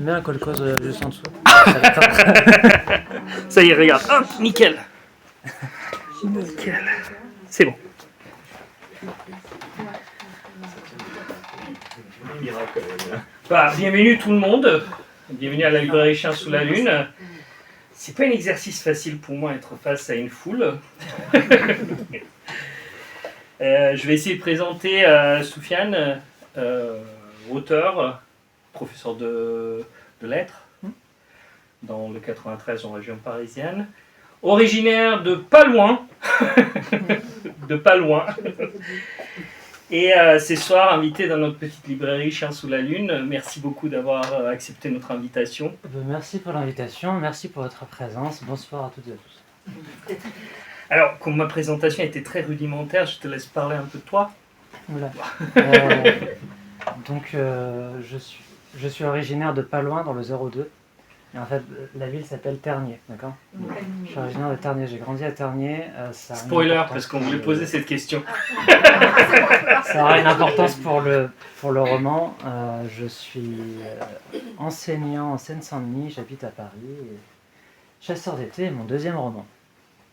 Mets un kolkhoz juste en dessous. Ça y est, regarde. Hop, nickel. Nickel. C'est bon. Bienvenue tout le monde. Bienvenue à la librairie Chien sous la Lune. C'est pas un exercice facile pour moi être face à une foule. Je vais essayer de présenter Soufiane, auteur, professeur de lettres dans le 93 en région parisienne, originaire de pas loin, et ce soir invité dans notre petite librairie Chien sous la Lune. Merci beaucoup d'avoir accepté notre invitation. Merci pour l'invitation, merci pour votre présence. Bonsoir à toutes et à tous. Alors, comme ma présentation était très rudimentaire, je te laisse parler un peu de toi. Oula. Donc, je suis originaire de pas loin dans le 02. Et en fait, la ville s'appelle Tergnier, d'accord ? Je suis originaire de Tergnier, j'ai grandi à Tergnier. Spoiler, parce qu'on voulait poser cette question. Ça aura une importance pour le roman. Je suis enseignant en Seine-Saint-Denis, j'habite à Paris. Et Chasseur d'été est mon deuxième roman.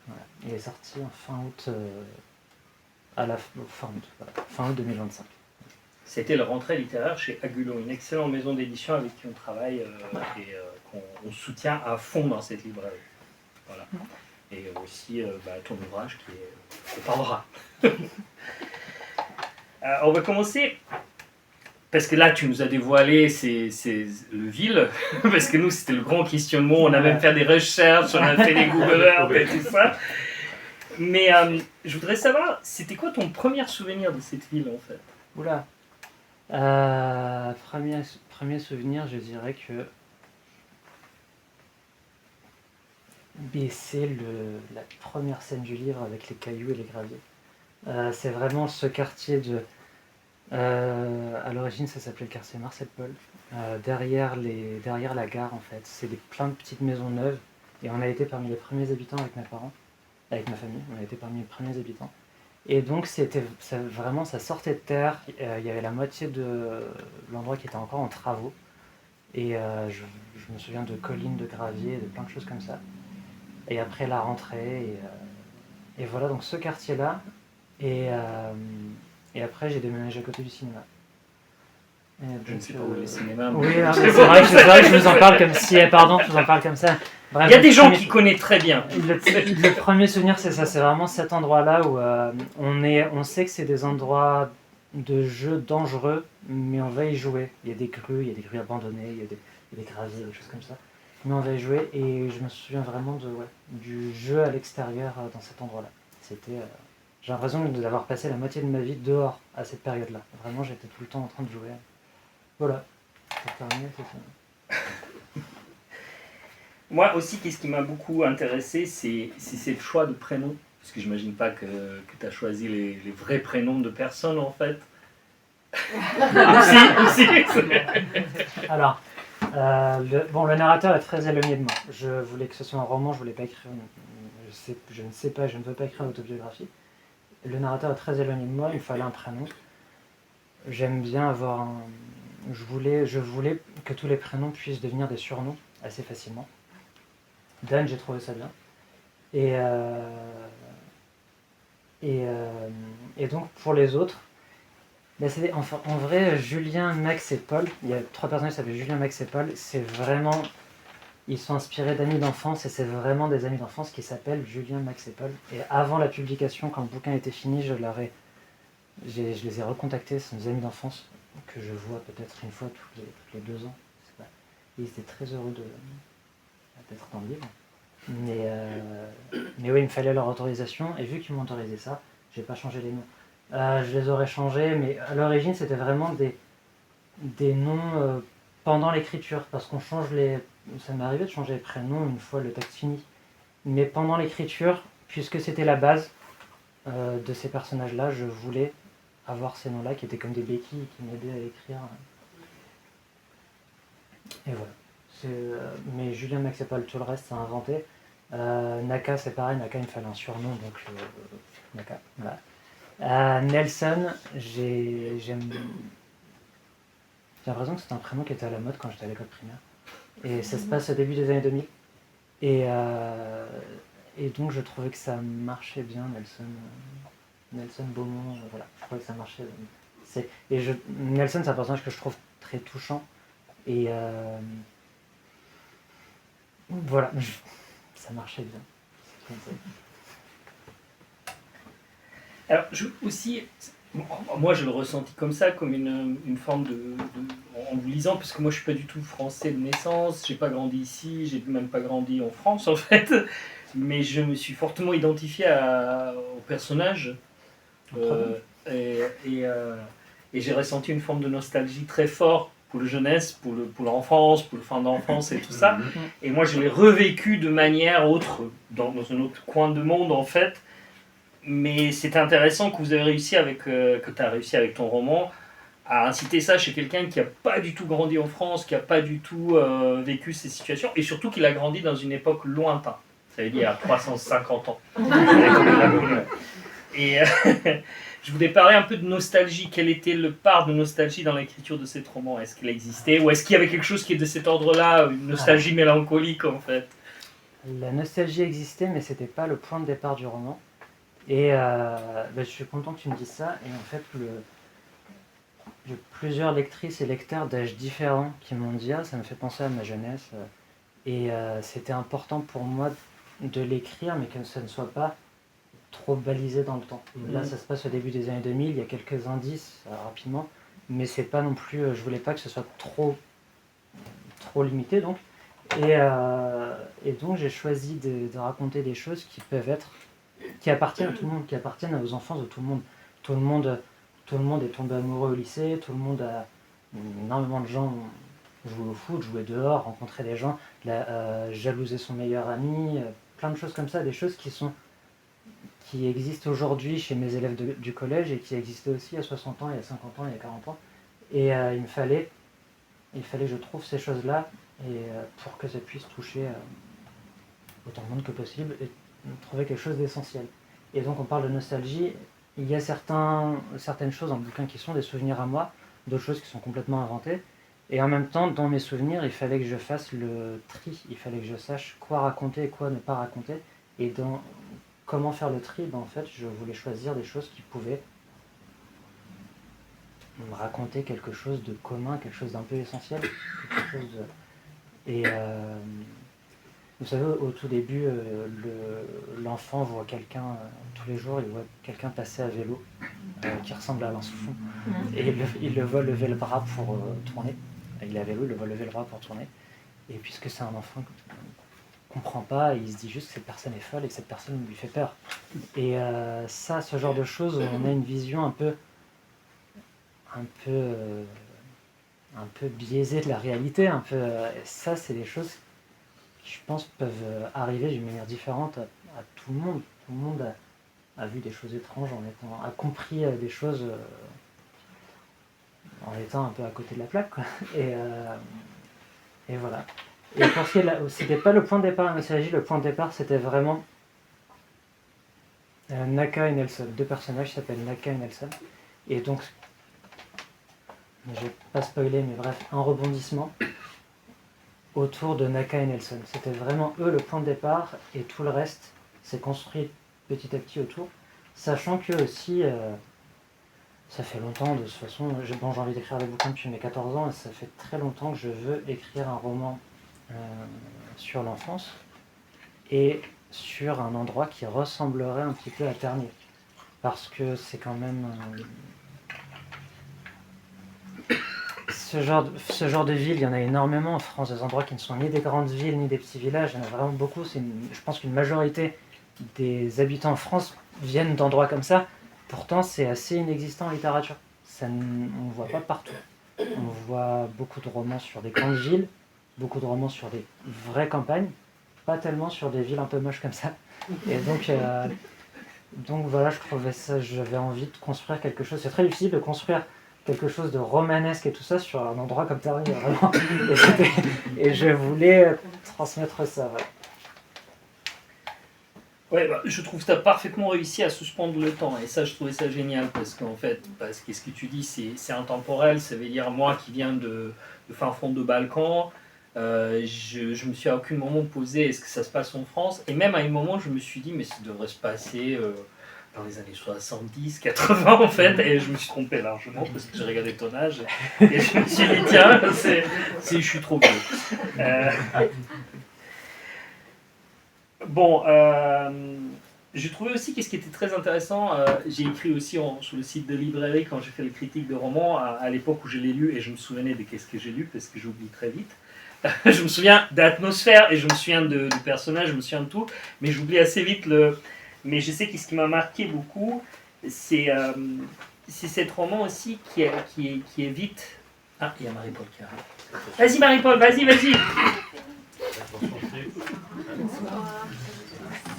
Voilà. Il est sorti en fin août, fin août 2025. C'était la rentrée littéraire chez Agulot, une excellente maison d'édition avec qui on travaille et qu'on soutient à fond dans cette librairie. Voilà. Et aussi ton ouvrage qui est parlera. On va commencer, parce que là tu nous as dévoilé c'est le ville, parce que nous c'était le grand questionnement, on a même fait des recherches, on a fait des Google Earth et tout ça. Mais je voudrais savoir, c'était quoi ton premier souvenir de cette ville en fait ? Oula. Premier souvenir, je dirais que c'est la première scène du livre avec les cailloux et les graviers. C'est vraiment ce quartier à l'origine, ça s'appelait le quartier Marcel Paul. Derrière la gare, en fait, c'est plein de petites maisons neuves. Et on a été parmi les premiers habitants avec mes parents, avec ma famille. On a été parmi les premiers habitants. Et donc vraiment, ça sortait de terre. Il y avait la moitié de l'endroit qui était encore en travaux. Et je me souviens de collines, de graviers, de plein de choses comme ça. Et après la rentrée, et voilà, donc ce quartier-là. Et après, j'ai déménagé à côté du cinéma. Je ne sais pas où est le cinéma. Oui, c'est vrai que je vous en parle comme si... Pardon, je vous en parle comme ça. Bref, il y a des gens qui connaissent très bien. Le premier souvenir, c'est ça. C'est vraiment cet endroit-là où on sait que c'est des endroits de jeu dangereux, mais on va y jouer. Il y a des grues abandonnées, il y a des graviers, des choses comme ça. Mais on va y jouer, et je me souviens vraiment du jeu à l'extérieur dans cet endroit-là. J'ai l'impression d'avoir passé la moitié de ma vie dehors à cette période-là. Vraiment, j'étais tout le temps en train de jouer. Voilà. Pour terminer, c'est ça. Moi aussi, qu'est-ce qui m'a beaucoup intéressé, c'est le choix de prénoms. Parce que j'imagine pas que tu as choisi les vrais prénoms de personnes, en fait. aussi. Alors, le narrateur est très éloigné de moi. Je voulais que ce soit un roman, je voulais pas écrire... Je ne veux pas écrire une autobiographie. Le narrateur est très éloigné de moi, il me fallait un prénom. J'aime bien avoir un... Je voulais que tous les prénoms puissent devenir des surnoms assez facilement. Dan, j'ai trouvé ça bien. Et donc, pour les autres, en vrai, Julien, Max et Paul, il y a 3 personnages qui s'appellent Julien, Max et Paul, c'est vraiment... Ils sont inspirés d'amis d'enfance, et c'est vraiment des amis d'enfance qui s'appellent Julien, Max et Paul. Et avant la publication, quand le bouquin était fini, je les ai recontactés, ce sont des amis d'enfance que je vois peut-être une fois tous les 2 ans. Ils étaient très heureux d'être dans le livre. Mais oui, il me fallait leur autorisation, et vu qu'ils m'ont autorisé ça, j'ai pas changé les noms. Je les aurais changés, mais à l'origine, c'était vraiment des noms pendant l'écriture, parce qu'on change ça m'est arrivé de changer les prénoms une fois le texte fini. Mais pendant l'écriture, puisque c'était la base de ces personnages-là, je voulais avoir ces noms-là qui étaient comme des béquilles qui m'aidaient à écrire. Et voilà. Mais Julien, Max et Paul, tout le reste, c'est inventé. Naka, c'est pareil. Naka, il me fallait un surnom, donc Naka. Voilà. Nelson, j'ai l'impression que c'était un prénom qui était à la mode quand j'étais à l'école primaire. Et ça se passe au début des années 2000. Et donc je trouvais que ça marchait bien, Nelson Beaumont, voilà, je trouvais que ça marchait. Nelson, c'est un personnage que je trouve très touchant. Et voilà, ça marchait bien. C'est comme ça. Alors, aussi, moi je le ressentis comme ça, comme une forme en vous lisant, parce que moi je suis pas du tout français de naissance, j'ai pas grandi ici, j'ai même pas grandi en France en fait, mais je me suis fortement identifié au personnage. Et, et, euh, et j'ai ressenti une forme de nostalgie très forte pour la jeunesse, pour l'enfance, pour le fin d'enfance et tout ça. Et moi, je l'ai revécu de manière autre, dans un autre coin de monde en fait. Mais c'est intéressant que vous avez réussi que tu as réussi avec ton roman à inciter ça chez quelqu'un qui n'a pas du tout grandi en France, qui n'a pas du tout vécu ces situations, et surtout qu'il a grandi dans une époque lointaine. Ça veut dire il y a 350 ans. Et je voulais parler un peu de nostalgie. Quelle était le part de nostalgie dans l'écriture de cet roman? Est-ce qu'elle existait? Ou est-ce qu'il y avait quelque chose qui est de cet ordre-là, une nostalgie mélancolique en fait? La nostalgie existait, mais c'était pas le point de départ du roman. Et je suis content que tu me dises ça. Et en fait, j'ai plusieurs lectrices et lecteurs d'âges différents qui m'ont dit ça me fait penser à ma jeunesse. Et c'était important pour moi de l'écrire, mais que ça ne soit pas trop balisé dans le temps. Là, ça se passe au début des années 2000, il y a quelques indices rapidement, mais c'est pas non plus. Je voulais pas que ce soit trop limité, donc. Et donc, j'ai choisi de raconter des choses qui appartiennent à tout le monde, qui appartiennent aux enfants de tout le monde. Tout le monde est tombé amoureux au lycée, énormément de gens jouaient au foot, jouaient dehors, rencontraient des gens, jalousaient son meilleur ami, plein de choses comme ça, des choses qui existent aujourd'hui chez mes élèves du collège et qui existaient aussi il y a 60 ans, il y a 50 ans, il y a 40 ans. Et il fallait que je trouve ces choses-là pour que ça puisse toucher autant de monde que possible et trouver quelque chose d'essentiel. Et donc on parle de nostalgie. Il y a certaines choses dans le bouquin qui sont des souvenirs à moi, d'autres choses qui sont complètement inventées. Et en même temps, dans mes souvenirs, il fallait que je fasse le tri. Il fallait que je sache quoi raconter et quoi ne pas raconter. Et dans comment faire le tri, en fait, je voulais choisir des choses qui pouvaient me raconter quelque chose de commun, quelque chose d'un peu essentiel. Et vous savez, au tout début, l'enfant voit quelqu'un, tous les jours, il voit quelqu'un passer à vélo qui ressemble à un fou. Et il le voit lever le bras pour tourner. Il est à vélo, il le voit lever le bras pour tourner. Et puisque c'est un enfant qui ne comprend pas, il se dit juste que cette personne est folle et que cette personne lui fait peur. Et ce genre de choses, on a une vision un peu biaisée de la réalité. Ça, c'est des choses qui, je pense, peuvent arriver d'une manière différente à tout le monde. Tout le monde a vu des choses étranges a compris des choses en étant un peu à côté de la plaque, quoi. Et voilà. Et pour ce qui est c'était pas le point de départ, le point de départ, c'était vraiment Naka et Nelson, deux personnages qui s'appellent Naka et Nelson. Et donc, je vais pas spoiler, mais bref, un rebondissement autour de Naka et Nelson. C'était vraiment eux le point de départ, et tout le reste s'est construit petit à petit autour, sachant que aussi, ça fait longtemps, de toute façon, j'ai envie d'écrire des bouquins depuis mes 14 ans, et ça fait très longtemps que je veux écrire un roman sur l'enfance, et sur un endroit qui ressemblerait un petit peu à Ternier. Parce que c'est quand même... Ce genre de ville, il y en a énormément en France, des endroits qui ne sont ni des grandes villes ni des petits villages, il y en a vraiment beaucoup. Je pense qu'une majorité des habitants en France viennent d'endroits comme ça. Pourtant, c'est assez inexistant en littérature. On ne voit pas partout. On voit beaucoup de romans sur des grandes villes, beaucoup de romans sur des vraies campagnes, pas tellement sur des villes un peu moches comme ça. Et donc voilà, j'avais envie de construire quelque chose. C'est très difficile de construire quelque chose de romanesque et tout ça sur un endroit comme Ternier, vraiment. Et je voulais transmettre ça. Ouais, je trouve que tu as parfaitement réussi à suspendre le temps, et ça, je trouvais ça génial, parce que ce que tu dis, c'est intemporel. Ça veut dire, moi qui viens de fin fond de Balkan, Je me suis à aucun moment posé est-ce que ça se passe en France, et même à un moment je me suis dit mais ça devrait se passer dans les années 70, 80 en fait, et je me suis trompé largement parce que j'ai regardé ton âge et je me suis dit tiens, je suis trop vieux. Bon, j'ai trouvé aussi qu'est-ce qui était très intéressant, j'ai écrit aussi sur le site de librairie quand j'ai fait les critiques de romans, à l'époque où je l'ai lu, et je me souvenais de qu'est-ce que j'ai lu, parce que j'oublie très vite. Je me souviens d'atmosphère, et je me souviens du personnage, je me souviens de tout, mais j'oublie assez vite le... Mais je sais que ce qui m'a marqué beaucoup, c'est cet roman aussi qui est vite... Ah, il y a Marie-Paul qui arrive. Vas-y Marie-Paul, vas-y.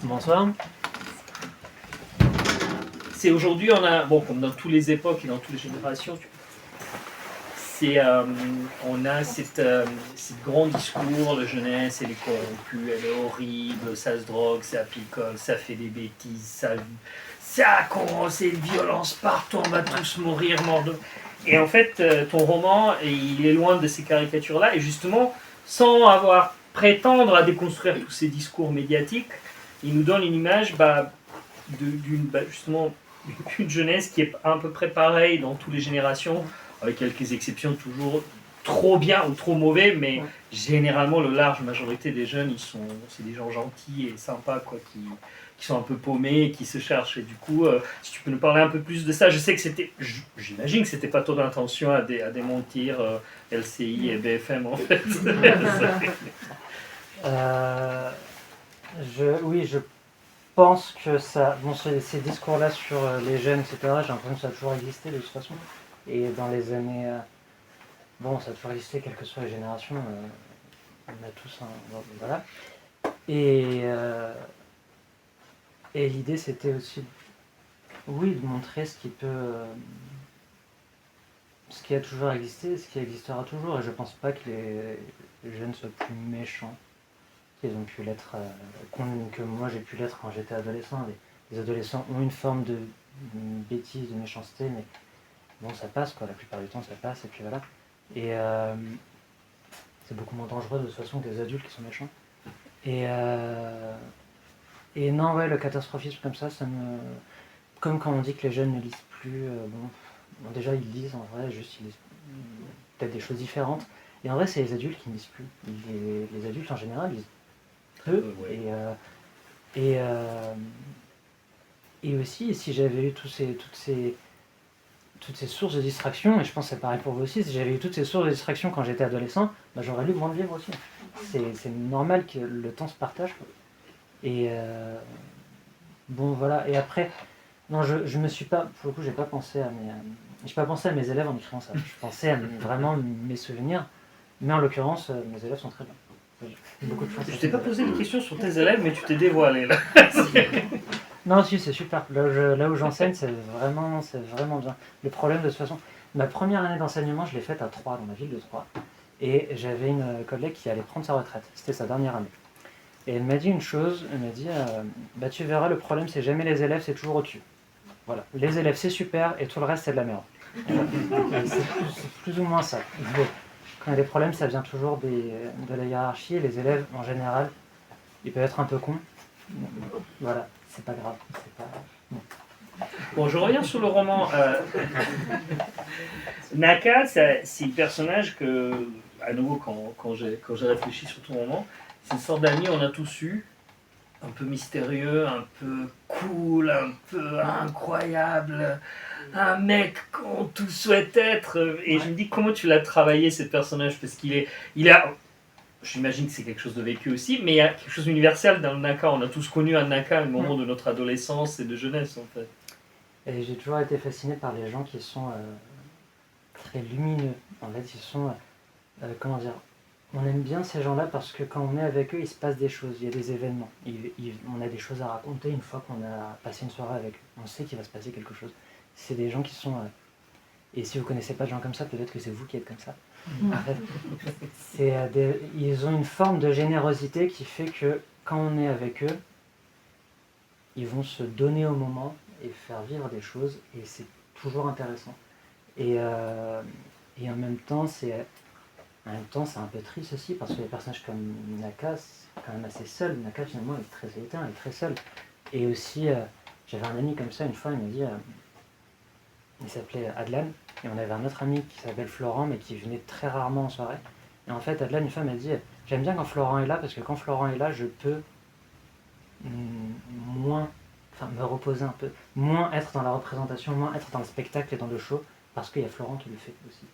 Bonsoir. C'est aujourd'hui, on a, bon, comme dans toutes les époques et dans toutes les générations, on a cette grand discours, la jeunesse, elle est corrompue, elle est horrible, ça se drogue, ça picole, ça fait des bêtises, ça commence, c'est une violence partout, on va tous mourir, Et en fait, ton roman, il est loin de ces caricatures-là, et justement, sans avoir prétendre à déconstruire tous ces discours médiatiques, il nous donne une image justement d'une jeunesse qui est à peu près pareille dans toutes les générations, avec quelques exceptions toujours trop bien ou trop mauvais, mais généralement la large majorité des jeunes, c'est des gens gentils et sympas, quoi, qui sont un peu paumés, qui se cherchent. Et du coup, si tu peux nous parler un peu plus de ça, je sais que j'imagine que c'était pas ton intention à démentir LCI et BFM en fait. Oui, je pense que ça... Bon, ces discours-là sur les jeunes, etc., j'ai l'impression que ça a toujours existé de toute façon. Et dans les années... bon, ça a toujours existé, quelles que soient les générations. On a tous un... Bon, voilà. Et l'idée, c'était aussi, oui, de montrer ce qui a toujours existé, ce qui existera toujours. Et je pense pas que les jeunes soient plus méchants qu'ils ont pu l'être, que moi j'ai pu l'être quand j'étais adolescent. Les adolescents ont une forme de bêtise, de méchanceté, mais bon, ça passe, quoi. La plupart du temps, ça passe, et puis voilà. Et c'est beaucoup moins dangereux de toute façon que des adultes qui sont méchants. Et non, ouais, le catastrophisme comme ça me... Comme quand on dit que les jeunes ne lisent plus, bon, déjà ils lisent en vrai, juste ils lisent peut-être des choses différentes. Et en vrai, c'est les adultes qui ne lisent plus. Les adultes en général lisent peu. Ouais. Et aussi, si j'avais eu toutes ces sources de distraction, et je pense que c'est pareil pour vous aussi, si j'avais eu toutes ces sources de distraction quand j'étais adolescent, bah, j'aurais lu Grand Livre aussi. C'est normal que le temps se partage, quoi. Et bon, voilà. Et après, non, je me suis pas, pour le coup, j'ai pas pensé à mes élèves en écrivant ça. Je pensais à vraiment mes souvenirs, mais en l'occurrence, mes élèves sont très bien. J'ai beaucoup de chance. Je t'ai pas posé de questions sur tes élèves, mais tu t'es dévoilé là. Non, si, c'est super. Là où j'enseigne, c'est vraiment bien. Le problème, de toute façon, ma première année d'enseignement, je l'ai faite à Troyes, dans la ville de Troyes. Et j'avais une collègue qui allait prendre sa retraite. C'était sa dernière année. Et elle m'a dit une chose, elle m'a dit, bah tu verras, le problème, c'est jamais les élèves, c'est toujours au-dessus. Voilà. Les élèves, c'est super, et tout le reste, c'est de la merde. C'est plus ou moins ça. Quand il y a des problèmes, ça vient toujours de la hiérarchie. Et les élèves, en général, ils peuvent être un peu cons. Voilà, c'est pas grave. Bon, je reviens sur le roman. Naka, c'est un personnage que, à nouveau, quand j'ai réfléchi sur ton roman, c'est une sorte d'ami, on a tous eu, un peu mystérieux, un peu cool, un peu incroyable, un mec qu'on tous souhaite être. Et je me dis, comment tu l'as travaillé, ce personnage? Parce j'imagine que c'est quelque chose de vécu aussi, mais il y a quelque chose d'universel dans le Naka. On a tous connu un Naka à un moment de notre adolescence et de jeunesse, en fait. Et j'ai toujours été fasciné par les gens qui sont très lumineux. En fait, ils sont, comment dire, on aime bien ces gens-là parce que quand on est avec eux, il se passe des choses, il y a des événements. On a des choses à raconter une fois qu'on a passé une soirée avec eux. On sait qu'il va se passer quelque chose. C'est des gens qui sont... et si vous ne connaissez pas de gens comme ça, peut-être que c'est vous qui êtes comme ça. En fait, ils ont une forme de générosité qui fait que quand on est avec eux, ils vont se donner au moment et faire vivre des choses, et c'est toujours intéressant. Et en même temps, En même temps, c'est un peu triste aussi, parce que les personnages comme Naka, c'est quand même assez seul. Naka, finalement, est très solitaire, il est très seul. Et aussi, j'avais un ami comme ça, une fois, il m'a dit, il s'appelait Adlan, et on avait un autre ami qui s'appelle Florent, mais qui venait très rarement en soirée. Et en fait, Adlan, une fois, m'a dit, j'aime bien quand Florent est là, parce que quand Florent est là, je peux moins, enfin, me reposer un peu, moins être dans la représentation, moins être dans le spectacle et dans le show, parce qu'il y a Florent qui le fait aussi.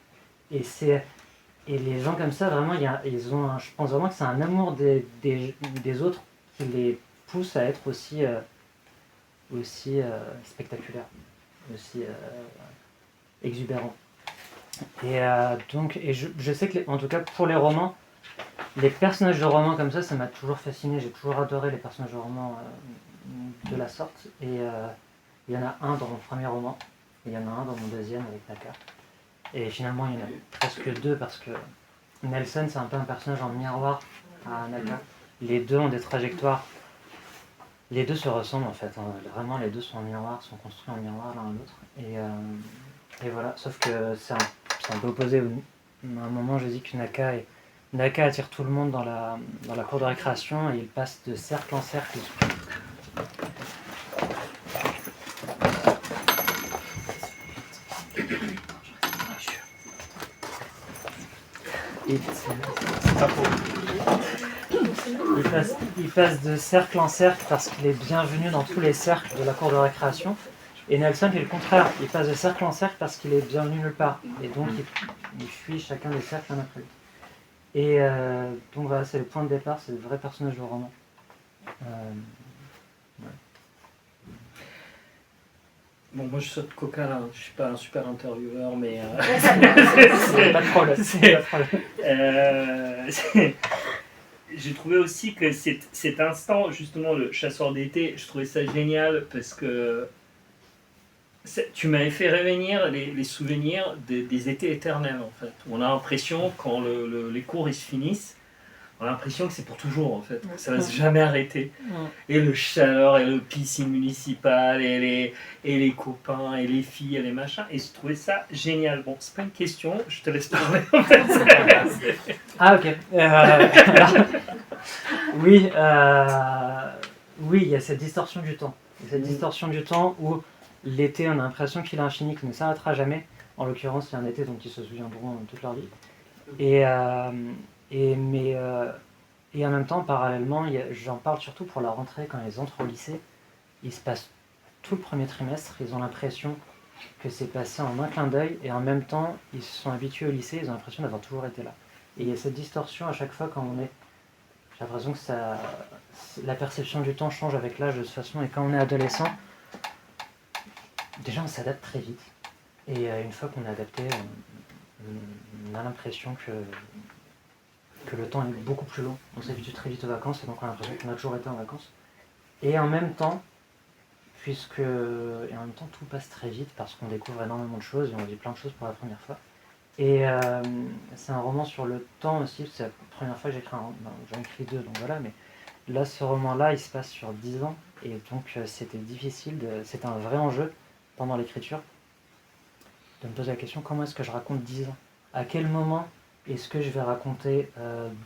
Et les gens comme ça, vraiment, ils ont je pense vraiment que c'est un amour des autres qui les pousse à être aussi spectaculaire, aussi exubérant. Et donc, je sais que, en tout cas pour les romans, les personnages de romans comme ça m'a toujours fasciné. J'ai toujours adoré les personnages de romans de la sorte. Et il y en a un dans mon premier roman, et il y en a un dans mon deuxième avec Naka. Et finalement, il y en a presque deux parce que Nelson, c'est un peu un personnage en miroir à Naka. Les deux ont des trajectoires. Les deux se ressemblent en fait. Hein. Vraiment, les deux sont en miroir, sont construits en miroir l'un à l'autre. Et voilà. Sauf que c'est un peu opposé. À un moment, je dis que Naka attire tout le monde dans la cour de récréation et il passe de cercle en cercle. Il passe de cercle en cercle parce qu'il est bienvenu dans tous les cercles de la cour de récréation. Et Nelson fait le contraire, il passe de cercle en cercle parce qu'il est bienvenu nulle part. Et donc il fuit chacun des cercles un après l'autre. Et donc voilà, c'est le point de départ, c'est le vrai personnage du roman. Ouais. Bon, moi je saute coca là, je suis pas un super intervieweur, mais. C'est pas de problème. J'ai trouvé aussi que cet instant, justement, le chasseur d'été, je trouvais ça génial parce que tu m'avais fait revenir les souvenirs des étés éternels en fait. On a l'impression, quand les cours ils se finissent, on a l'impression que c'est pour toujours en fait, que ça va jamais arrêter. Et le chaleur, et le piscine municipal, et les copains, et les filles, et les machins. Et je trouvais ça génial. Bon, c'est pas une question, je te laisse parler en fait. Ah ok. Oui, il y a cette distorsion du temps. Il y a cette distorsion du temps où l'été, on a l'impression qu'il est infini, qu'il ne s'arrêtera jamais. En l'occurrence, il y a un été dont ils se souviendront toute leur vie. Et en même temps, parallèlement, j'en parle surtout pour la rentrée, quand ils entrent au lycée. Il se passe tout le premier trimestre, ils ont l'impression que c'est passé en un clin d'œil, et en même temps, ils se sont habitués au lycée, ils ont l'impression d'avoir toujours été là. Et il y a cette distorsion à chaque fois quand on est... J'ai l'impression que la perception du temps change avec l'âge de toute façon, et quand on est adolescent, déjà on s'adapte très vite. Et une fois qu'on est adapté, on a l'impression que le temps est beaucoup plus long. On s'habitue très vite aux vacances, et donc on a l'impression qu'on a toujours été en vacances. Et en même temps, tout passe très vite parce qu'on découvre énormément de choses et on vit plein de choses pour la première fois. Et c'est un roman sur le temps aussi, c'est la première fois que j'écris j'en écris deux, donc voilà, mais là, ce roman-là, il se passe sur 10 ans, et donc c'était difficile, c'était un vrai enjeu pendant l'écriture, de me poser la question, comment est-ce que je raconte 10 ans? À quel moment est-ce que je vais raconter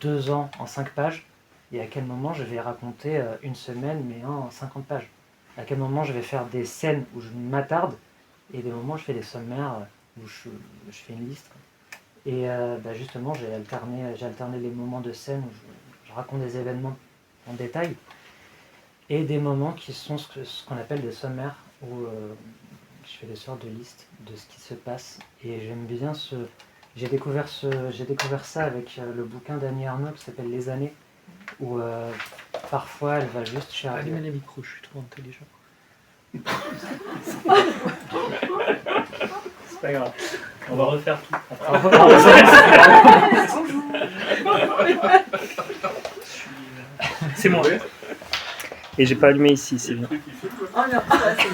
2 ans en 5 pages, et à quel moment je vais raconter une semaine, mais en 50 pages? À quel moment je vais faire des scènes où je m'attarde, et des moments où je fais des sommaires, où je fais une liste. Et justement, j'ai alterné les moments de scène où je raconte des événements en détail, et des moments qui sont ce qu'on appelle des sommaires, où je fais des sortes de listes de ce qui se passe. Et j'aime bien j'ai découvert ça avec le bouquin d'Annie Ernaux qui s'appelle Les Années, où parfois elle va juste chercher... Allumez les micros, je suis trop intelligent. C'est pas grave, on va refaire tout. C'est moi. Et j'ai pas allumé ici, c'est bien. Oh non.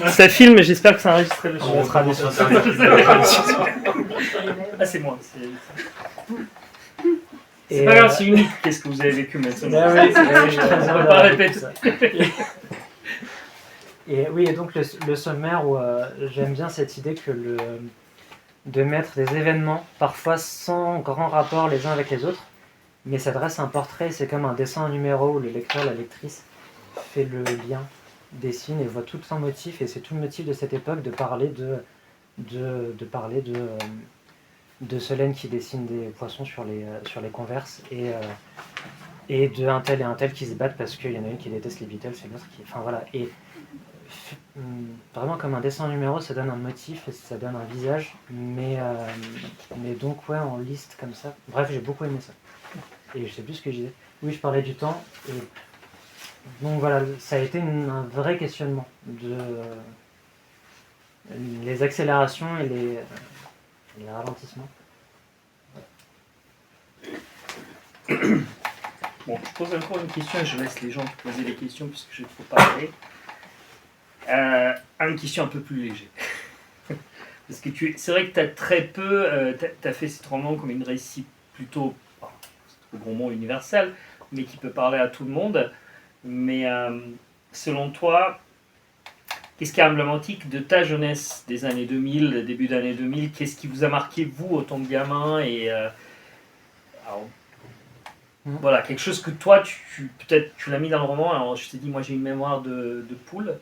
Ça filme, j'espère que ça enregistre le son. On sera sur Ah, c'est moi. C'est pas grave, c'est unique. Qu'est-ce que vous avez vécu maintenant? On va pas répéter. Et oui, et donc le sommaire où j'aime bien cette idée que de mettre des événements, parfois sans grand rapport les uns avec les autres, mais ça dresse un portrait, c'est comme un dessin en numéro où le lecteur, la lectrice, fait le lien, dessine et voit tout son motif, et c'est tout le motif de cette époque de parler de Solène qui dessine des poissons sur les Converse, et de un tel et un tel qui se battent parce qu'il y en a une qui déteste les Beatles et l'autre qui... Enfin voilà, et vraiment comme un dessin en numéro, ça donne un motif, et ça donne un visage, mais donc ouais, en liste comme ça. Bref, j'ai beaucoup aimé ça. Et je sais plus ce que je disais. Oui, je parlais du temps, et donc voilà, ça a été un vrai questionnement de les accélérations et les ralentissements. Bon, je pose encore une question et je laisse les gens te poser des questions puisque je vais trop parler. Une question un peu plus légère. Parce que c'est vrai que tu as très peu, tu as fait cet roman comme une récit plutôt, au gros mot universel, mais qui peut parler à tout le monde. Mais selon toi, qu'est-ce qui est emblématique de ta jeunesse des années 2000, début d'année 2000? Qu'est-ce qui vous a marqué, vous, autant que gamin? Et alors, voilà, quelque chose que toi, peut-être tu l'as mis dans le roman. Alors je t'ai dit, moi j'ai une mémoire de poule.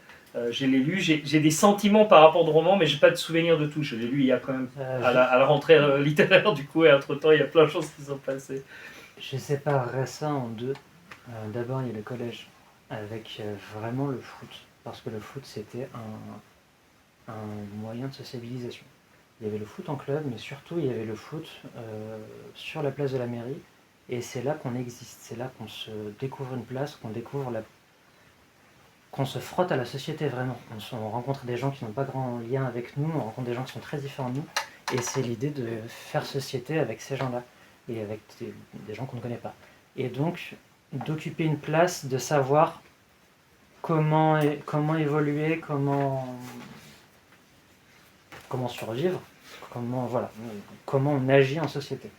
Je l'ai lu, j'ai des sentiments par rapport au roman, mais j'ai pas de souvenir de tout. Je l'ai lu il y a quand même à la rentrée littéraire, du coup, et entre-temps, il y a plein de choses qui sont passées. Je séparerais ça en deux. D'abord, il y a le collège, avec vraiment le foot, parce que le foot, c'était un moyen de sociabilisation. Il y avait le foot en club, mais surtout, il y avait le foot sur la place de la mairie, et c'est là qu'on existe, c'est là qu'on se découvre une place, qu'on se frotte à la société vraiment. On rencontre des gens qui n'ont pas grand lien avec nous, on rencontre des gens qui sont très différents de nous, et c'est l'idée de faire société avec ces gens-là, et avec des gens qu'on ne connaît pas. Et donc, d'occuper une place, de savoir comment évoluer, comment survivre, comment on agit en société.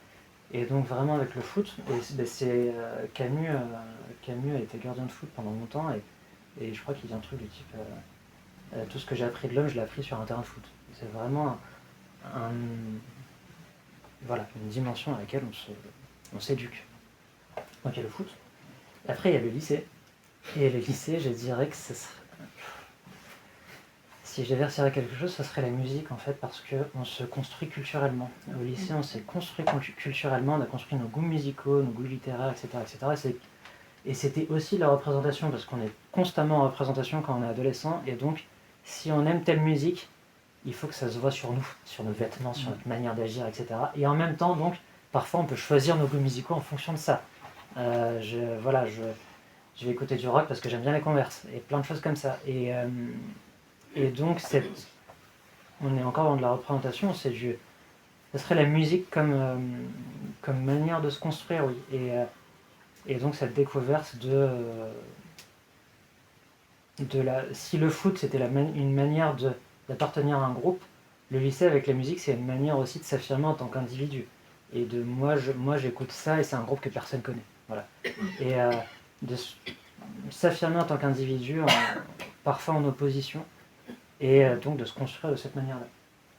Et donc vraiment avec le foot, c'est Camus a été gardien de foot pendant longtemps, et je crois qu'il y a un truc du type tout ce que j'ai appris de l'homme, je l'ai appris sur un terrain de foot. C'est vraiment une dimension à laquelle on s'éduque. Donc il y a le foot. Après il y a le lycée. Et le lycée, je dirais que si je devais retirer quelque chose, ce serait la musique en fait, parce qu'on se construit culturellement. Au lycée, on s'est construit culturellement, on a construit nos goûts musicaux, nos goûts littéraires, etc. etc. Et c'était aussi la représentation, parce qu'on est constamment en représentation quand on est adolescent, et donc si on aime telle musique, il faut que ça se voit sur nous, sur nos vêtements, sur notre manière d'agir, etc. Et en même temps, donc, parfois on peut choisir nos goûts musicaux en fonction de ça. Je vais écouter du rock parce que j'aime bien les Converse, et plein de choses comme ça. Et donc, on est encore dans de la représentation, ce serait la musique comme manière de se construire, oui. Et donc cette découverte si le foot c'était une manière d'appartenir à un groupe, le lycée avec la musique c'est une manière aussi de s'affirmer en tant qu'individu. Et moi j'écoute ça et c'est un groupe que personne connaît. Voilà. Et de s'affirmer en tant qu'individu, parfois en opposition, et donc de se construire de cette manière-là.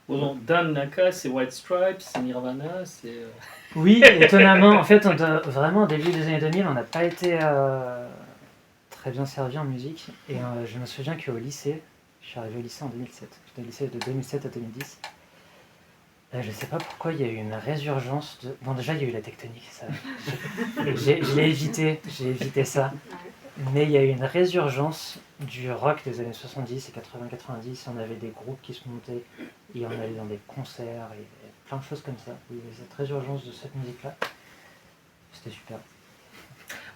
Bon, Dan Naka, c'est White Stripes, c'est Nirvana, c'est... Oui, étonnamment, en fait, vraiment, au début des années 2000, on n'a pas été très bien servi en musique. Et je me souviens qu'au lycée, je suis arrivé au lycée en 2007. J'étais au lycée de 2007 à 2010. Je ne sais pas pourquoi il y a eu une résurgence de... Bon, déjà, il y a eu la tectonique, ça. Je l'ai évité, j'ai évité ça. Mais il y a eu une résurgence du rock des années 70 et 80-90. On avait des groupes qui se montaient, et on allait dans des concerts, et plein de choses comme ça. Il y avait cette résurgence de cette musique-là. C'était super.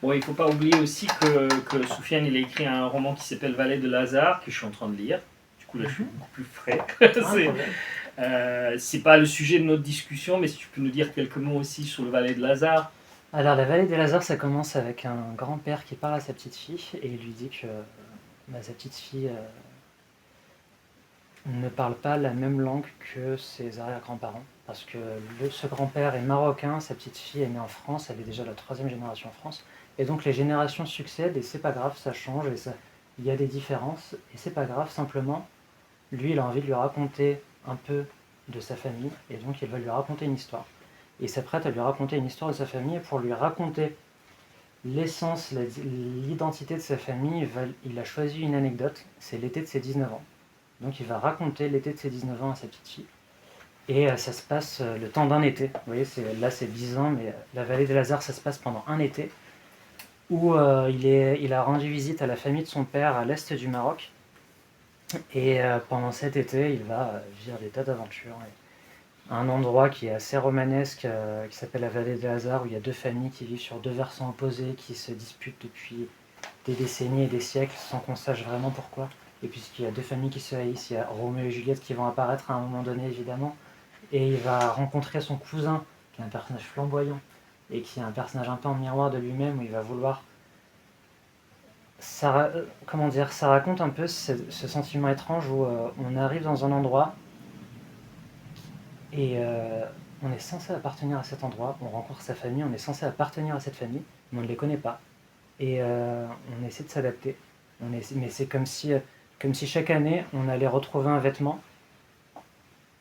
Bon, il ne faut pas oublier aussi que Soufiane il a écrit un roman qui s'appelle Vallée de Lazare, que je suis en train de lire. Du coup, là, je suis beaucoup plus frais. C'est pas le sujet de notre discussion, mais si tu peux nous dire quelques mots aussi sur le Vallée de Lazare. Alors, la Vallée des Lazare, ça commence avec un grand-père qui parle à sa petite fille, et il lui dit que sa petite fille ne parle pas la même langue que ses arrière-grands-parents. Parce que ce grand-père est marocain, sa petite fille est née en France, elle est déjà la 3e génération en France. Et donc les générations succèdent, et c'est pas grave, ça change, et il y a des différences, et c'est pas grave, simplement, lui il a envie de lui raconter un peu de sa famille, et donc il va lui raconter une histoire. Et il s'apprête à lui raconter une histoire de sa famille, et pour lui raconter l'essence, l'identité de sa famille, il a choisi une anecdote, c'est l'été de ses 19 ans. Donc il va raconter l'été de ses 19 ans à sa petite fille. Et ça se passe le temps d'un été. Vous voyez, là c'est 10 ans, mais la vallée des Lazare, ça se passe pendant un été, où il a rendu visite à la famille de son père à l'est du Maroc. Et pendant cet été, il va vivre des tas d'aventures. Un endroit qui est assez romanesque, qui s'appelle la vallée des Lazare, où il y a deux familles qui vivent sur deux versants opposés, qui se disputent depuis des décennies et des siècles, sans qu'on sache vraiment pourquoi. Et puisqu'il y a deux familles qui se haïssent, il y a Roméo et Juliette qui vont apparaître à un moment donné, évidemment. Et il va rencontrer son cousin, qui est un personnage flamboyant, et qui est un personnage un peu en miroir de lui-même, où il va vouloir... Ça raconte un peu ce sentiment étrange où on arrive dans un endroit et on est censé appartenir à cet endroit, on rencontre sa famille, on est censé appartenir à cette famille, mais on ne les connaît pas. Et on essaie de s'adapter. Mais c'est comme si chaque année, on allait retrouver un vêtement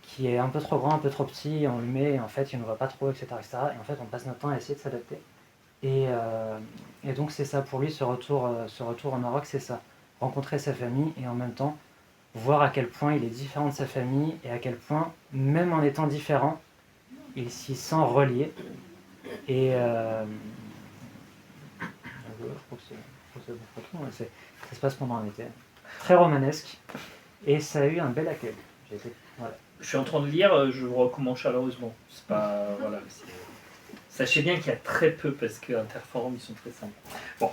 qui est un peu trop grand, un peu trop petit, et on le met, et en fait, il ne va pas trop, etc., etc. Et en fait, on passe notre temps à essayer de s'adapter. Et donc c'est ça, pour lui, ce retour au Maroc, c'est ça. Rencontrer sa famille et en même temps voir à quel point il est différent de sa famille et à quel point, même en étant différent, il s'y sent relié. Et je trouve que c'est bon, ça se passe pendant un été. Très romanesque. Et ça a eu un bel accueil. Voilà. Je suis en train de lire, je vous recommande chaleureusement. C'est pas... Voilà, sachez bien qu'il y a très peu, parce que Interforum, ils sont très simples. Bon.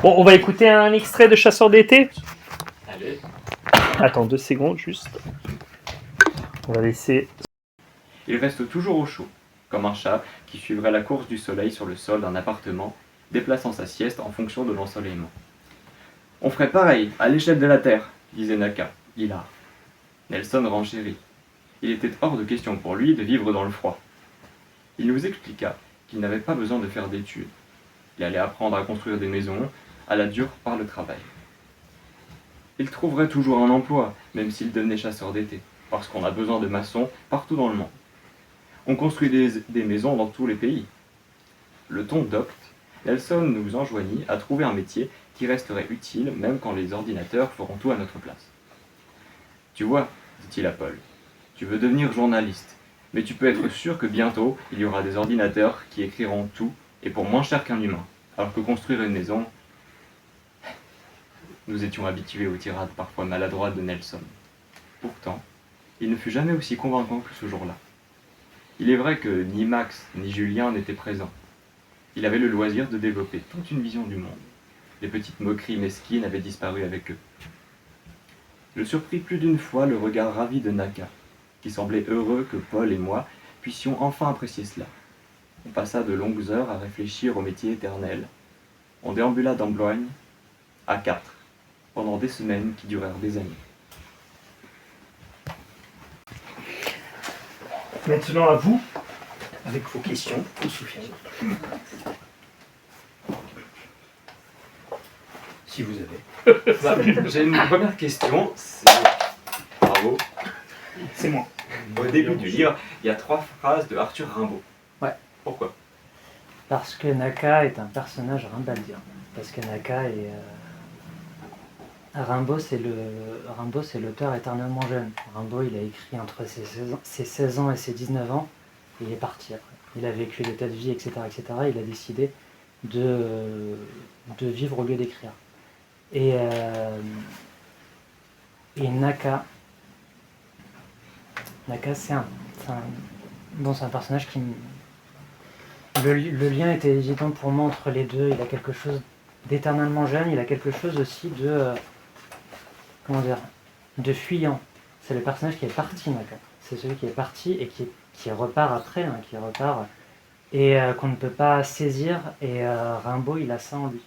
Bon, on va écouter un extrait de Chasseurs d'été. Allez. Attends 2 secondes, juste. On va laisser... Il reste toujours au chaud, comme un chat qui suivrait la course du soleil sur le sol d'un appartement, déplaçant sa sieste en fonction de l'ensoleillement. On ferait pareil, à l'échelle de la Terre, disait Naka, hilar. Nelson renchérit. Il était hors de question pour lui de vivre dans le froid. Il nous expliqua qu'il n'avait pas besoin de faire d'études. Il allait apprendre à construire des maisons, à la dure par le travail. Il trouverait toujours un emploi, même s'il devenait chasseur d'été, parce qu'on a besoin de maçons partout dans le monde. On construit des maisons dans tous les pays. Le ton docte, Nelson nous enjoignit à trouver un métier qui resterait utile même quand les ordinateurs feront tout à notre place. Tu vois, dit-il à Paul, tu veux devenir journaliste, mais tu peux être sûr que bientôt il y aura des ordinateurs qui écriront tout et pour moins cher qu'un humain, alors que construire une maison... Nous étions habitués aux tirades parfois maladroites de Nelson. Pourtant, il ne fut jamais aussi convaincant que ce jour-là. Il est vrai que ni Max ni Julien n'étaient présents. Il avait le loisir de développer toute une vision du monde. Les petites moqueries mesquines avaient disparu avec eux. Je surpris plus d'une fois le regard ravi de Naka, qui semblait heureux que Paul et moi puissions enfin apprécier cela. On passa de longues heures à réfléchir au métier éternel. On déambula d'Amblogne à 4, pendant des semaines qui durèrent des années. Maintenant à vous, avec vos questions, ou Soufiane. Si vous avez. J'ai une première question, c'est... Bravo. C'est moi. Au début du livre, il y a 3 phrases de Arthur Rimbaud. Ouais. Pourquoi ? Parce que Naka est un personnage rimbaldien. Parce que Naka est... Rimbaud, c'est l'auteur éternellement jeune. Rimbaud, il a écrit entre ses 16 ans et ses 19 ans, et il est parti après. Il a vécu des tas de vies, etc., etc. Il a décidé de vivre au lieu d'écrire. Et Naka, c'est un personnage qui... Le lien était évident pour moi entre les deux. Il a quelque chose d'éternellement jeune, il a quelque chose aussi de... de fuyant. C'est le personnage qui est parti, Naka. C'est celui qui est parti et qui repart après, qui repart... et qu'on ne peut pas saisir. Et Rimbaud, il a ça en lui.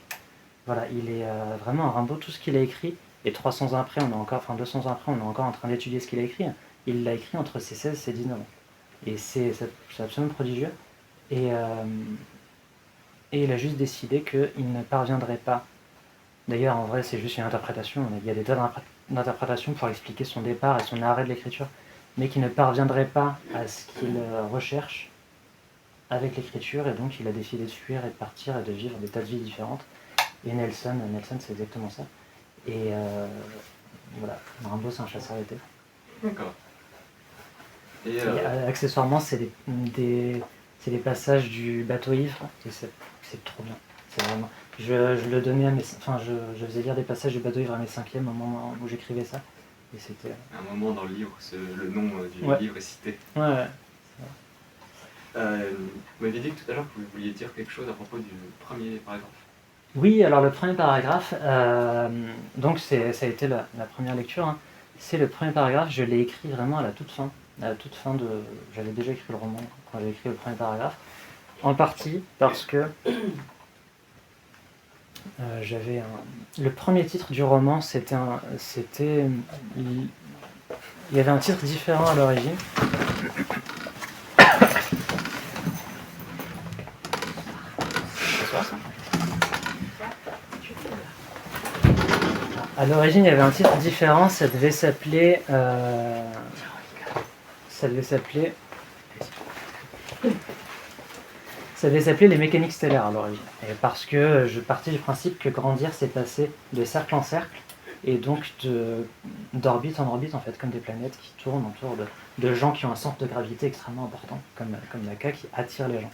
Voilà, il est vraiment un Rimbaud, tout ce qu'il a écrit, et 200 ans après, on est encore en train d'étudier ce qu'il a écrit. Il l'a écrit entre ses 16 et ses 19 ans. Et c'est absolument prodigieux. Et il a juste décidé qu'il ne parviendrait pas D'ailleurs, en vrai, c'est juste une interprétation. Il y a des tas d'interprétations pour expliquer son départ et son arrêt de l'écriture, mais qui ne parviendrait pas à ce qu'il recherche avec l'écriture, et donc il a décidé de fuir et de partir et de vivre des tas de vies différentes. Et Nelson c'est exactement ça. Et voilà, Rimbaud, c'est un chasseur d'été. D'accord. Et Accessoirement, c'est des passages du bateau ivre, et c'est trop bien. C'est vraiment. Je le donnais à mes. Enfin, je faisais lire des passages du bateau ivre à mes cinquièmes au moment où j'écrivais ça. Et c'était. un moment dans le livre, le nom du Ouais. livre est cité. Ouais. Vous m'aviez dit tout à l'heure que vous vouliez dire quelque chose à propos du premier paragraphe. Oui, alors le premier paragraphe, donc ça a été la première lecture, hein. C'est le premier paragraphe, je l'ai écrit vraiment à la toute fin. À la toute fin de. J'avais déjà écrit le roman quand j'ai écrit le premier paragraphe. En partie parce que le premier titre du roman, il y avait un titre différent à l'origine. À l'origine, il y avait un titre différent, ça devait s'appeler Les mécaniques stellaires à l'origine. Et parce que je partais du principe que grandir, c'est passer de cercle en cercle, et donc d'orbite en orbite, en fait, comme des planètes qui tournent autour de gens qui ont un centre de gravité extrêmement important, comme la K qui attire les gens.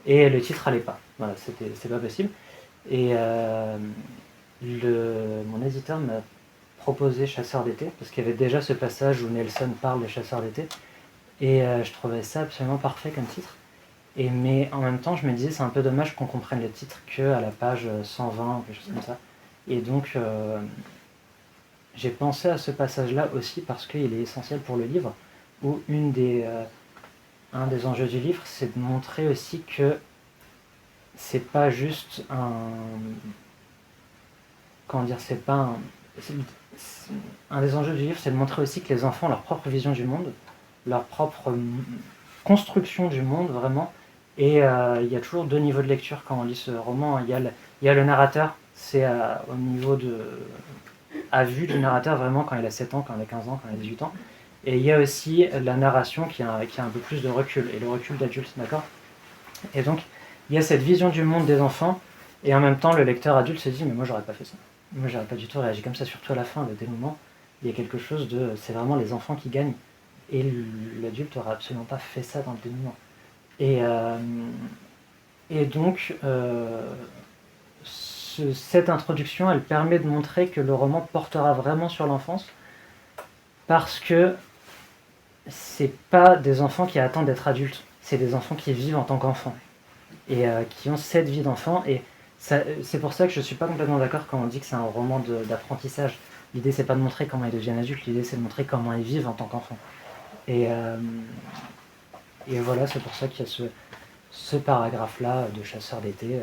Et le titre allait pas. Voilà, c'est pas possible. Et mon éditeur m'a proposé Chasseur d'été, parce qu'il y avait déjà ce passage où Nelson parle des chasseurs d'été, et je trouvais ça absolument parfait comme titre. Mais en même temps, je me disais, c'est un peu dommage qu'on comprenne le titre qu'à la page 120 ou quelque chose comme ça. Et donc, j'ai pensé à ce passage-là aussi parce qu'il est essentiel pour le livre, où un des enjeux du livre, c'est de montrer aussi que c'est pas juste un des enjeux du livre, c'est de montrer aussi que les enfants ont leur propre vision du monde, leur propre construction du monde, vraiment. Et il y a toujours deux niveaux de lecture quand on lit ce roman. Il y a le narrateur, c'est au niveau à vue du narrateur, vraiment, quand il a 7 ans, quand il a 15 ans, quand il a 18 ans. Et il y a aussi la narration qui a un peu plus de recul, et le recul d'adulte, d'accord ? Et donc, il y a cette vision du monde des enfants, et en même temps, le lecteur adulte se dit « mais moi, j'aurais pas fait ça. Moi, j'aurais pas du tout réagi comme ça, surtout à la fin, le dénouement. Il y a quelque chose de... c'est vraiment les enfants qui gagnent. Et l'adulte n'aurait absolument pas fait ça dans le dénouement. Et donc, cette introduction, elle permet de montrer que le roman portera vraiment sur l'enfance, parce que c'est pas des enfants qui attendent d'être adultes, c'est des enfants qui vivent en tant qu'enfants, et qui ont cette vie d'enfant. Et c'est pour ça que je suis pas complètement d'accord quand on dit que c'est un roman d'apprentissage. L'idée, c'est pas de montrer comment ils deviennent adultes, l'idée, c'est de montrer comment ils vivent en tant qu'enfants. Et voilà, c'est pour ça qu'il y a ce paragraphe-là de Chasseur d'été.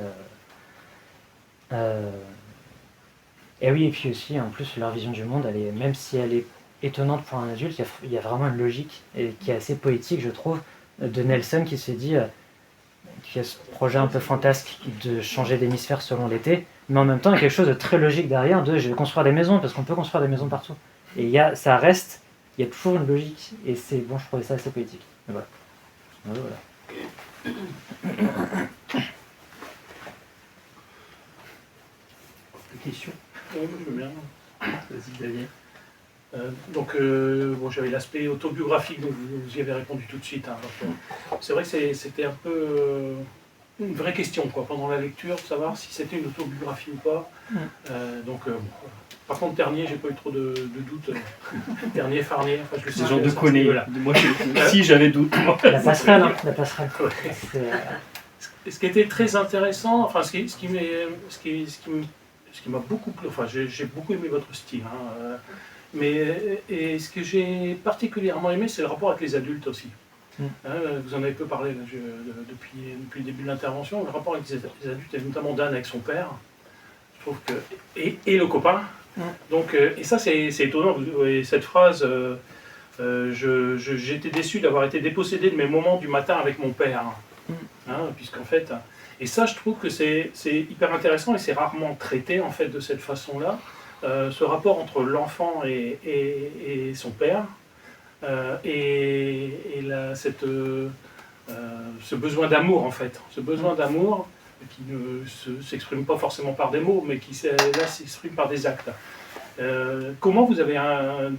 Et oui, et puis aussi, en plus, leur vision du monde, même si elle est étonnante pour un adulte, il y a vraiment une logique qui est assez poétique, je trouve, de Nelson qui s'est dit, qui a ce projet un peu fantasque de changer d'hémisphère selon l'été, mais en même temps, il y a quelque chose de très logique derrière, je vais construire des maisons, parce qu'on peut construire des maisons partout. Et il y a toujours une logique, et c'est bon, je trouvais ça assez poétique. Et voilà. Question. Oui, je veux bien. Vas-y, Xavier. J'avais l'aspect autobiographique, donc vous y avez répondu tout de suite. Hein, c'est vrai que c'était un peu une vraie question, quoi, pendant la lecture, de savoir si c'était une autobiographie ou pas. Par contre, Ternier, j'ai pas eu trop de doutes. Ternier, Farnier, enfin, je le sais. Ce genre de connaît. Moi, si j'avais doute. La passerelle, hein, la passerelle. Ouais. Ce qui était très intéressant, enfin, ce qui m'a beaucoup plu, enfin, j'ai beaucoup aimé votre style, hein, et ce que j'ai particulièrement aimé, c'est le rapport avec les adultes aussi. Vous en avez peu parlé là, depuis le début de l'intervention, le rapport avec les adultes, et notamment Dan avec son père, je trouve que, et le copain. Donc, et ça c'est étonnant, et cette phrase, j'étais déçu d'avoir été dépossédé de mes moments du matin avec mon père, puisqu'en fait, Et ça, je trouve que c'est hyper intéressant et c'est rarement traité en fait de cette façon-là. Ce rapport entre l'enfant et son père ce besoin d'amour en fait, ce besoin d'amour qui ne s'exprime pas forcément par des mots, mais qui là s'exprime par des actes. Comment vous avez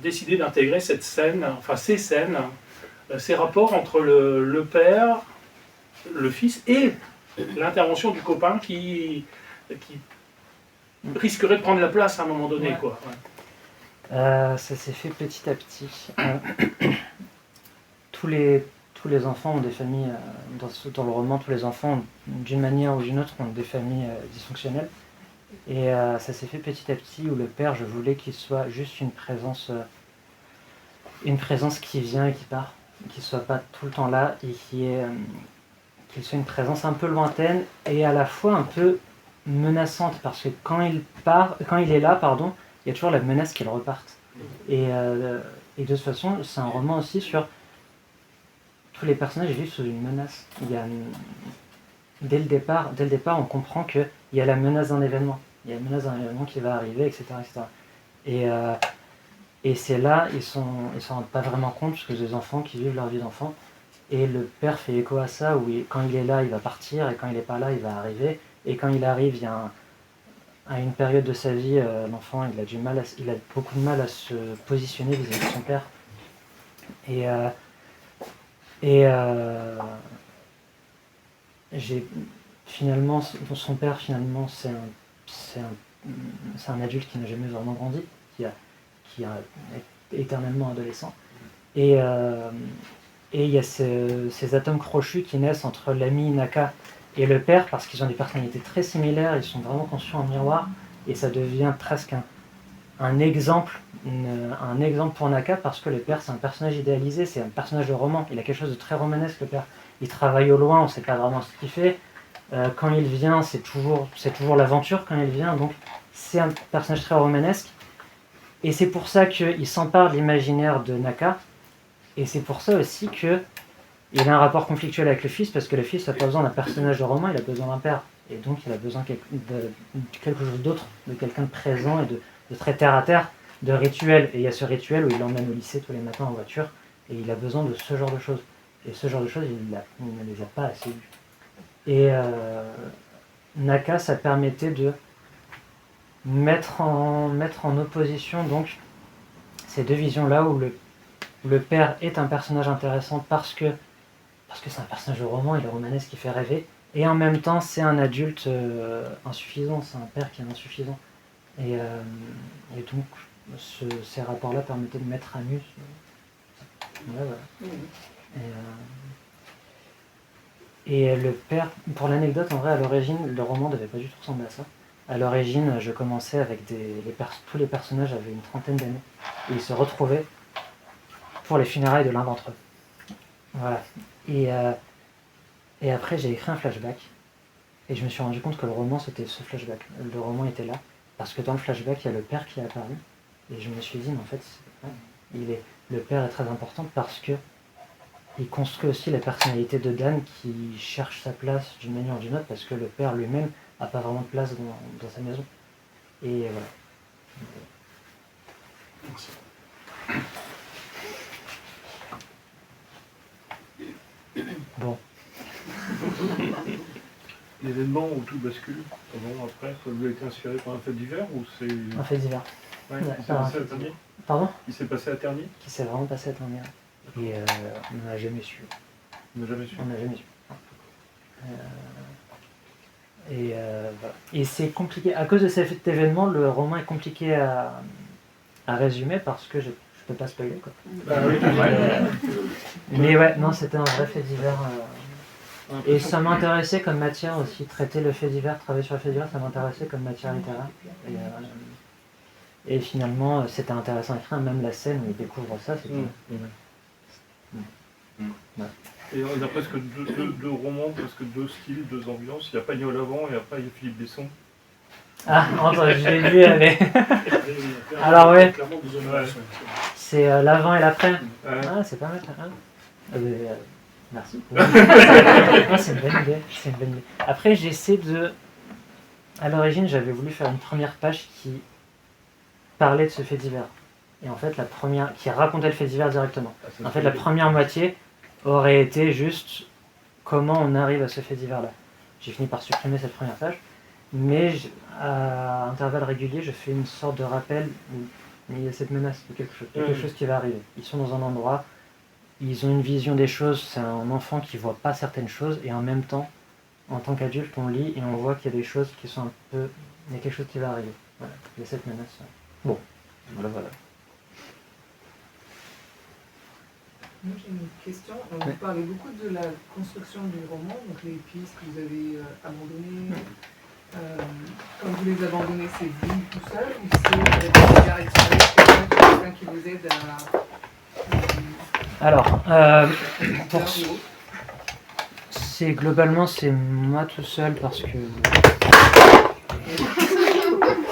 décidé d'intégrer cette scène, enfin ces scènes, ces rapports entre le père, le fils et l'intervention du copain qui risquerait de prendre la place à un moment donné, quoi. Ça s'est fait petit à petit. Tous les enfants ont des familles, dans le roman, tous les enfants, d'une manière ou d'une autre, ont des familles dysfonctionnelles. Et ça s'est fait petit à petit où le père, je voulais qu'il soit juste une présence qui vient et qui part, qu'il ne soit pas tout le temps là et qu'il soit une présence un peu lointaine et à la fois un peu menaçante, parce que quand il est là, il y a toujours la menace qu'il reparte. Et de toute façon, c'est un roman aussi sur tous les personnages vivent sous une menace. Dès le départ, on comprend qu'il y a la menace d'un événement. Il y a la menace d'un événement qui va arriver, etc. Et c'est là, ils s'en rendent pas vraiment compte, parce que c'est des enfants qui vivent leur vie d'enfant. Et le père fait écho à ça, où quand il est là, il va partir, et quand il n'est pas là, il va arriver. Et quand il arrive, il y a à une période de sa vie, l'enfant, il a beaucoup de mal à se positionner vis-à-vis de son père. Finalement, son père, finalement, c'est un adulte qui n'a jamais vraiment grandi, qui est éternellement adolescent. Et il y a ces atomes crochus qui naissent entre l'ami Naka et le père, parce qu'ils ont des personnalités très similaires, ils sont vraiment conçus en miroir, et ça devient presque un exemple pour Naka, parce que le père, c'est un personnage idéalisé, c'est un personnage de roman, il a quelque chose de très romanesque, le père. Il travaille au loin, on ne sait pas vraiment ce qu'il fait. Quand il vient, c'est toujours l'aventure quand il vient, donc c'est un personnage très romanesque. Et c'est pour ça qu'il s'empare de l'imaginaire de Naka, et c'est pour ça aussi qu'il a un rapport conflictuel avec le fils, parce que le fils n'a pas besoin d'un personnage de roman, il a besoin d'un père. Et donc il a besoin de quelque chose d'autre, de quelqu'un de présent et de très terre à terre, de rituel. Et il y a ce rituel où il l'emmène au lycée tous les matins en voiture, et il a besoin de ce genre de choses. Et ce genre de choses, il ne les a pas assez eues. Et Naka, ça permettait de mettre en opposition donc ces deux visions-là, où le père est un personnage intéressant parce que c'est un personnage de roman, il est romanesque, qui fait rêver, et en même temps c'est un adulte insuffisant, c'est un père qui est insuffisant. Et donc ces rapports-là permettaient de mettre à nu. Voilà. Et le père, pour l'anecdote, en vrai, à l'origine, le roman ne devait pas du tout ressembler à ça. À l'origine, je commençais avec tous les personnages avaient une trentaine d'années, et ils se retrouvaient pour les funérailles de l'un d'entre eux. Voilà. Et après, j'ai écrit un flashback, et je me suis rendu compte que le roman, c'était ce flashback. Le roman était là, parce que dans le flashback, il y a le père qui est apparu, et je me suis dit, mais en fait, le père est très important parce que il construit aussi la personnalité de Dan, qui cherche sa place d'une manière ou d'une autre, parce que le père lui-même n'a pas vraiment de place dans sa maison. Et voilà. Bon. L'événement où tout bascule, après, ça vous a été inspiré par un fait divers ou c'est... Un fait divers. Ouais, qui s'est passé à Ternier. Pardon ? Qui s'est passé à Ternier. Qui s'est vraiment passé à Ternier. Et on n'a jamais su. On n'a jamais su. Voilà. Et c'est compliqué. À cause de cet événement, le roman est compliqué à résumer, parce que je peux pas spoiler, quoi. Bah oui, Mais ouais, non, c'était un vrai fait divers. Et ça m'intéressait comme matière aussi, traiter le fait divers, travailler sur le fait divers, ça m'intéressait comme matière littéraire. Et finalement, c'était intéressant à écrire, même la scène où il découvre ça, c'était... Ouais. Et on a presque deux romans, presque deux styles, deux ambiances. Il y a Pagnol avant et après il y a Philippe Besson. Ah, je l'ai lu avec... Alors ouais, c'est l'avant et l'après. Ah, c'est pas mal. Merci. C'est une bonne idée. C'est une bonne idée. Après, j'essaie de... À l'origine, j'avais voulu faire une première page qui parlait de ce fait divers. Et en fait, qui racontait le fait divers directement. En fait, la première moitié aurait été juste comment on arrive à ce fait divers-là. J'ai fini par supprimer cette première page, mais à intervalles réguliers, je fais une sorte de rappel où il y a cette menace de quelque chose qui va arriver. Ils sont dans un endroit, ils ont une vision des choses, c'est un enfant qui voit pas certaines choses, et en même temps, en tant qu'adulte, on lit et on voit qu'il y a des choses qui sont un peu... Il y a quelque chose qui va arriver. Voilà. Il y a cette menace. Bon, voilà. Moi j'ai une question. Vous parlez beaucoup de la construction du roman, donc les pistes que vous avez abandonnées. Quand vous les abandonnez, c'est vous tout seul ou c'est avec des regards extérieurs, quelqu'un qui vous aide à... Alors, globalement c'est moi tout seul parce que...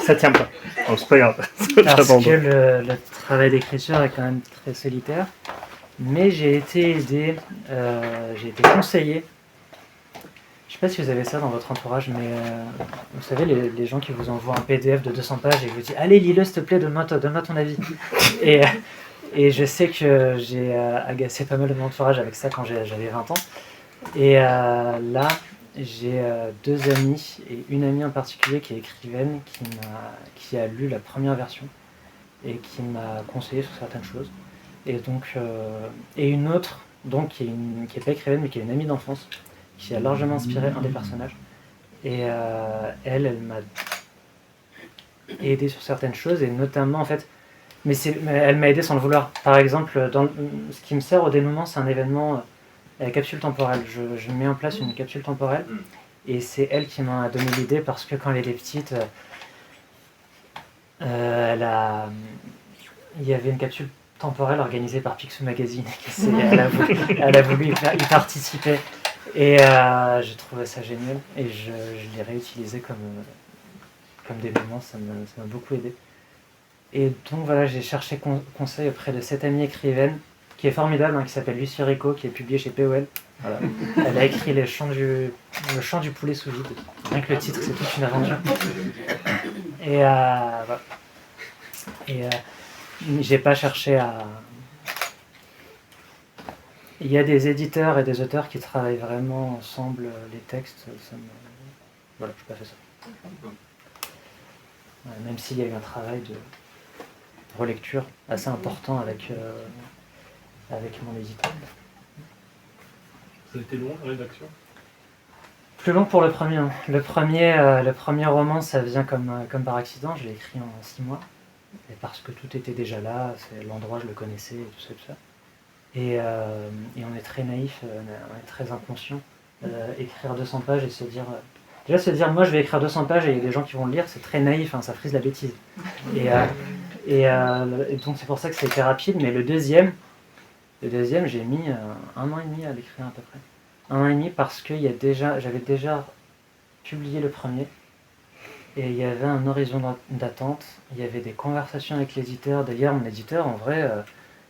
Ça tient pas. Oh, c'est pas grave. Parce que le travail d'écriture est quand même très solitaire. Mais j'ai été aidé, j'ai été conseillé. Je ne sais pas si vous avez ça dans votre entourage, mais vous savez, les gens qui vous envoient un PDF de 200 pages et vous disent « Allez, lis-le, s'il te plaît, donne-moi ton avis. » Et je sais que j'ai agacé pas mal de mon entourage avec ça quand j'avais 20 ans. Et là, j'ai 2 amis, et une amie en particulier qui est écrivaine, qui a lu la première version et qui m'a conseillé sur certaines choses. Et donc, et une autre, donc qui est pas écrivaine, mais qui est une amie d'enfance, qui a largement inspiré un des personnages. Et elle m'a aidé sur certaines choses, et notamment en fait, mais elle m'a aidé sans le vouloir. Par exemple, ce qui me sert au dénouement, c'est un événement, la capsule temporelle. Je mets en place une capsule temporelle, et c'est elle qui m'a donné l'idée parce que quand elle était petite, il y avait une capsule temporelle organisée par Picsou Magazine. Elle a voulu y participer. Et j'ai trouvé ça génial. Et je l'ai réutilisé comme dénouement. Ça m'a beaucoup aidé. Et donc voilà, j'ai cherché conseil auprès de cette amie écrivaine qui est formidable, qui s'appelle Lucie Rico, qui est publiée chez POL. Voilà. Elle a écrit le chant du poulet sous vide. Rien que le titre, c'est toute une aventure. Et voilà. Et j'ai pas cherché à... Il y a des éditeurs et des auteurs qui travaillent vraiment ensemble les textes. Voilà, je n'ai pas fait ça. Même s'il y a eu un travail de relecture assez important avec mon éditeur. Ça a été long, la rédaction? Plus long pour le premier. Le premier roman, ça vient comme par accident. Je l'ai écrit en 6 mois. Et parce que tout était déjà là, l'endroit je le connaissais et tout ça. Et on est très naïf, on est très inconscient. Écrire 200 pages et se dire... déjà se dire, moi je vais écrire 200 pages et il y a des gens qui vont le lire, c'est très naïf, ça frise la bêtise. Et donc c'est pour ça que ça a été rapide, mais le deuxième j'ai mis 1 an et demi à l'écrire à peu près. 1 an et demi parce que j'avais déjà publié le premier. Et il y avait un horizon d'attente, il y avait des conversations avec l'éditeur. D'ailleurs, mon éditeur, en vrai,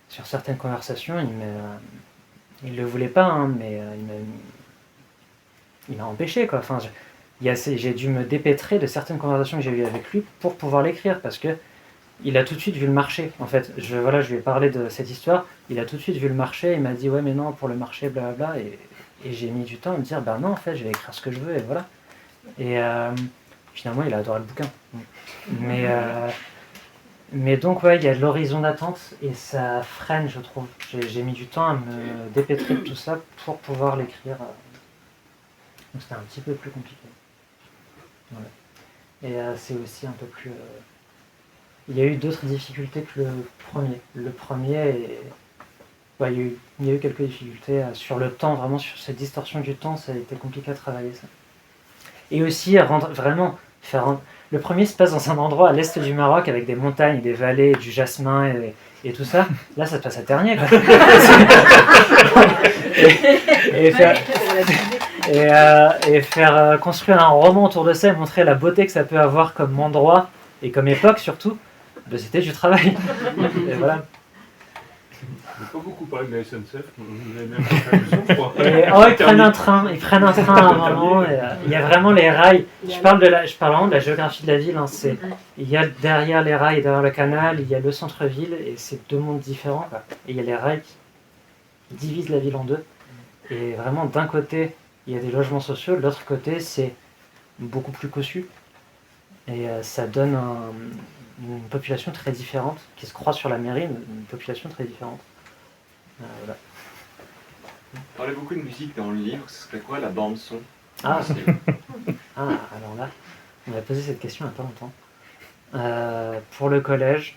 sur certaines conversations, il le voulait pas, mais il m'a empêché, quoi. Enfin, j'ai dû me dépêtrer de certaines conversations que j'ai eues avec lui pour pouvoir l'écrire, parce que il a tout de suite vu le marché, en fait. Je lui ai parlé de cette histoire, il a tout de suite vu le marché, il m'a dit « Ouais, mais non, pour le marché, blablabla », et j'ai mis du temps à me dire « Ben non, en fait, je vais écrire ce que je veux, et voilà. » Et... finalement, il a adoré le bouquin. Mais donc, ouais, il y a de l'horizon d'attente et ça freine, je trouve. J'ai mis du temps à me dépêtrer de tout ça pour pouvoir l'écrire. Donc, c'était un petit peu plus compliqué. Voilà. Et c'est aussi un peu plus... Il y a eu d'autres difficultés que le premier. Le premier, ouais, il y a eu quelques difficultés sur le temps, vraiment sur cette distorsion du temps, ça a été compliqué à travailler, ça. Et aussi le premier se passe dans un endroit à l'est du Maroc avec des montagnes, des vallées, du jasmin et tout ça. Là, ça se passe à Ternier, quoi. et faire construire un roman autour de ça et montrer la beauté que ça peut avoir comme endroit et comme époque surtout, c'était du travail. Et voilà. n'ai pas beaucoup parlé de la SNCF, vous avez même pas fait leçon, je crois. Ils prennent un train à un moment. Il y a vraiment les rails. Je parle vraiment de la géographie de la ville. Hein, il y a derrière les rails et derrière le canal, il y a le centre-ville, et c'est deux mondes différents, quoi. Et il y a les rails qui divisent la ville en deux. Et vraiment, d'un côté, il y a des logements sociaux, de l'autre côté, c'est beaucoup plus cossu. Et ça donne une population très différente, qui se croise sur la mairie, une population très différente. Voilà. On parlait beaucoup de musique dans le livre, ce serait quoi la bande son? Alors là, on m'a posé cette question il n'y a pas longtemps. Pour le collège,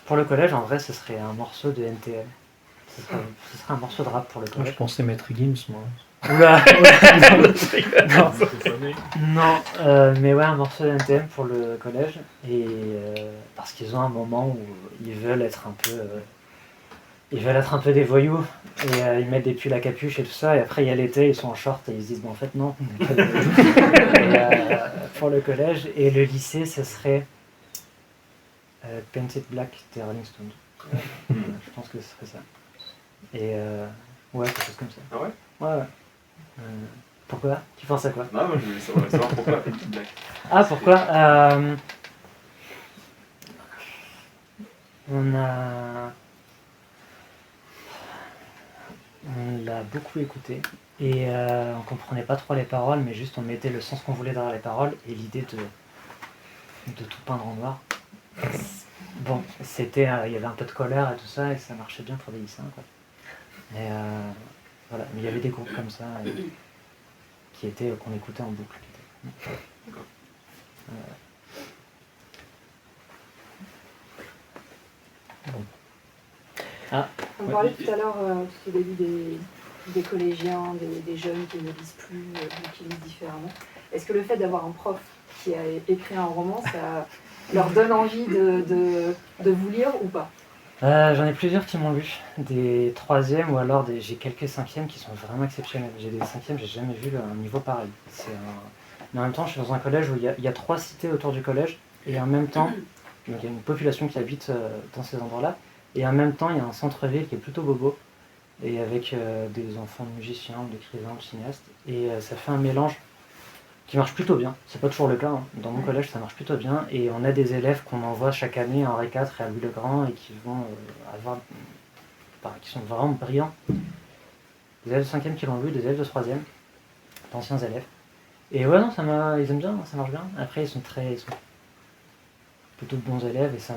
en vrai, ce serait un morceau de NTM. Ce serait un morceau de rap pour le Je collège. pensais Maître Gims, moi. Oula, non, Stéphanie. non, mais ouais, un morceau de NTM pour le collège, et parce qu'ils ont un moment où ils veulent être un peu des voyous, et ils mettent des pulls à capuche et tout ça, et après il y a l'été, ils sont en short et ils se disent bon en fait non, on n'est pas des voyous. Et, pour le collège, et le lycée, ce serait Painted Black des Rolling Stones. Je pense que ce serait ça. Et ouais, quelque chose comme ça. Ah ouais? Ouais. Pourquoi? Tu penses à quoi? Non, moi je voulais savoir pourquoi Petite Black. Ah, pourquoi? On l'a beaucoup écouté, et on comprenait pas trop les paroles, mais juste on mettait le sens qu'on voulait derrière les paroles, et l'idée de tout peindre en noir. Bon, il y avait un peu de colère et tout ça, et ça marchait bien pour des lycéens, quoi. Et voilà, mais il y avait des groupes comme ça qu'on écoutait en boucle. Bon. On parlait tout à l'heure, tout au début, des collégiens, des jeunes qui ne lisent plus, qui lisent différemment. Est-ce que le fait d'avoir un prof qui a écrit un roman, ça leur donne envie de vous lire ou pas? J'en ai plusieurs qui m'ont lu, des troisièmes, ou alors j'ai quelques cinquièmes qui sont vraiment exceptionnels. J'ai des cinquièmes, j'ai jamais vu un niveau pareil. Mais en même temps, je suis dans un collège où il y a 3 cités autour du collège, et en même temps, donc il y a une population qui habite dans ces endroits-là, et en même temps, il y a un centre-ville qui est plutôt bobo, et avec des enfants de musiciens, d'écrivains, de cinéastes, et ça fait un mélange qui marche plutôt bien. C'est pas toujours le cas, hein. Dans mon collège, ça marche plutôt bien, et on a des élèves qu'on envoie chaque année à Henri IV et à Louis-le-Grand, et qui vont qui sont vraiment brillants. Des élèves de 5e qui l'ont lu, des élèves de 3e, d'anciens élèves. Et ouais, non, ils aiment bien, ça marche bien. Après, ils sont plutôt de bons élèves, et ça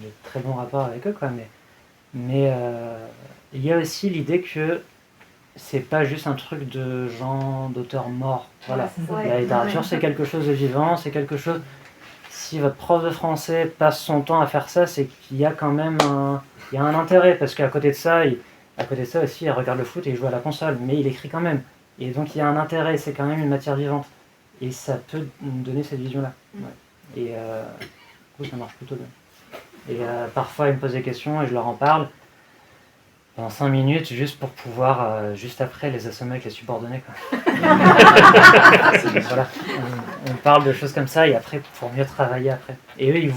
j'ai de très bons rapports avec eux, quoi. Mais il y a aussi l'idée que c'est pas juste un truc de gens, d'auteurs morts. Voilà. La littérature, c'est quelque chose de vivant, c'est quelque chose... Si votre prof de français passe son temps à faire ça, c'est qu'il y a quand même il y a un intérêt, parce qu'à côté de ça, aussi, il regarde le foot et il joue à la console, mais il écrit quand même. Et donc il y a un intérêt, c'est quand même une matière vivante. Et ça peut nous donner cette vision-là. Ouais. Et du coup, ça marche plutôt bien. Et parfois, ils me posent des questions et je leur en parle pendant 5 minutes, juste pour pouvoir, juste après, les assommer avec les subordonnés, quoi. Voilà. On parle de choses comme ça, et après, pour mieux travailler après. Et eux, ils